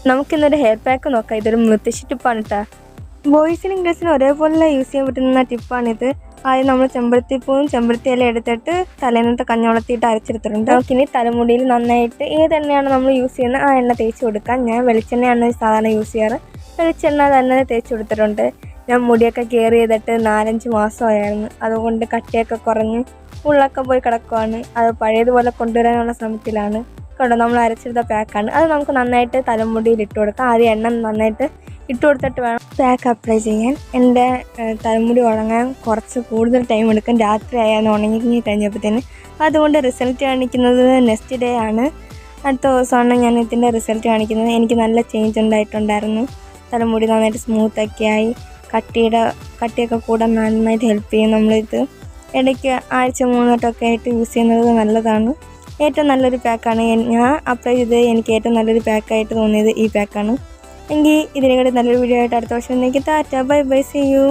നമുക്കിന്നൊരു hair pack നോക്കാം. ഇതൊരു മുത്തശ്ശി ടിപ്പാണ് കേട്ടോ. ബോയ്സിനും ഗേൾസിനും ഒരേപോലെ യൂസ് ചെയ്യാൻ പറ്റുന്ന ടിപ്പാണിത്. ആദ്യം നമ്മൾ ചെമ്പരത്തിപ്പൂവും ചെമ്പരത്തി ഇല എടുത്തിട്ട് തലേന്നത്തെ കഞ്ഞിവെള്ളത്തിയിട്ട് അരച്ചെടുത്തിട്ടുണ്ട്. നമുക്കിനി തലമുടിയിൽ നന്നായിട്ട് ഏതെണ്ണയാണ് നമ്മൾ യൂസ് ചെയ്യുന്നത് ആ എണ്ണ തേച്ച് കൊടുക്കാം. ഞാൻ വെളിച്ചെണ്ണയാണ് സാധാരണ യൂസ് ചെയ്യാറ്. വെളിച്ചെണ്ണ തന്നെ തേച്ച് കൊടുത്തിട്ടുണ്ട്. ഞാൻ മുടിയൊക്കെ കെയർ ചെയ്തിട്ട് 4-5 മാസമായിരുന്നു. അതുകൊണ്ട് കട്ടിയൊക്കെ കുറഞ്ഞ് ഉള്ളൊക്കെ പോയി കിടക്കുവാണ്. അത് പഴയതുപോലെ കൊണ്ടുവരാനുള്ള ശ്രമത്തിലാണ്. കണ്ടോ, നമ്മൾ അരച്ചെടുത്ത പാക്കാണ്. അത് നമുക്ക് നന്നായിട്ട് തലമുടിയിൽ ഇട്ട് കൊടുക്കാം. ആദ്യം എണ്ണ നന്നായിട്ട് ഇട്ട് കൊടുത്തിട്ട് വേണം പാക്ക് അപ്ലൈ ചെയ്യാൻ. എൻ്റെ തലമുടി ഉണങ്ങാൻ കുറച്ച് കൂടുതൽ ടൈം എടുക്കും. രാത്രി ആയാലും ഉണങ്ങി കഴിഞ്ഞപ്പോഴത്തേന്. അതുകൊണ്ട് റിസൾട്ട് കാണിക്കുന്നത് നെക്സ്റ്റ് ഡേ ആണ്. അടുത്ത ദിവസമാണ് ഞാൻ ഇതിൻ്റെ റിസൾട്ട് കാണിക്കുന്നത്. എനിക്ക് നല്ല ചേഞ്ച് ഉണ്ടായിട്ടുണ്ടായിരുന്നു. തലമുടി നന്നായിട്ട് സ്മൂത്തൊക്കെ ആയി. കട്ടിയൊക്കെ കൂടാൻ നന്നായിട്ട് ഹെൽപ്പ് ചെയ്യും. നമ്മളിത് ഇടയ്ക്ക് ആഴ്ച 3 വട്ടമൊക്കെ ആയിട്ട് യൂസ് ചെയ്യുന്നത് നല്ലതാണ്. ഏറ്റവും നല്ലൊരു പാക്കാണ്. ഞാൻ അപ്ലൈ ചെയ്ത് എനിക്ക് ഏറ്റവും നല്ലൊരു പാക്കായിട്ട് തോന്നിയത് ഈ പാക്കാണ്. എങ്കിൽ ഇതിനെക്കാട്ടി നല്ലൊരു വീഡിയോ ആയിട്ട് അടുത്ത വർഷം tata bye bye, see U.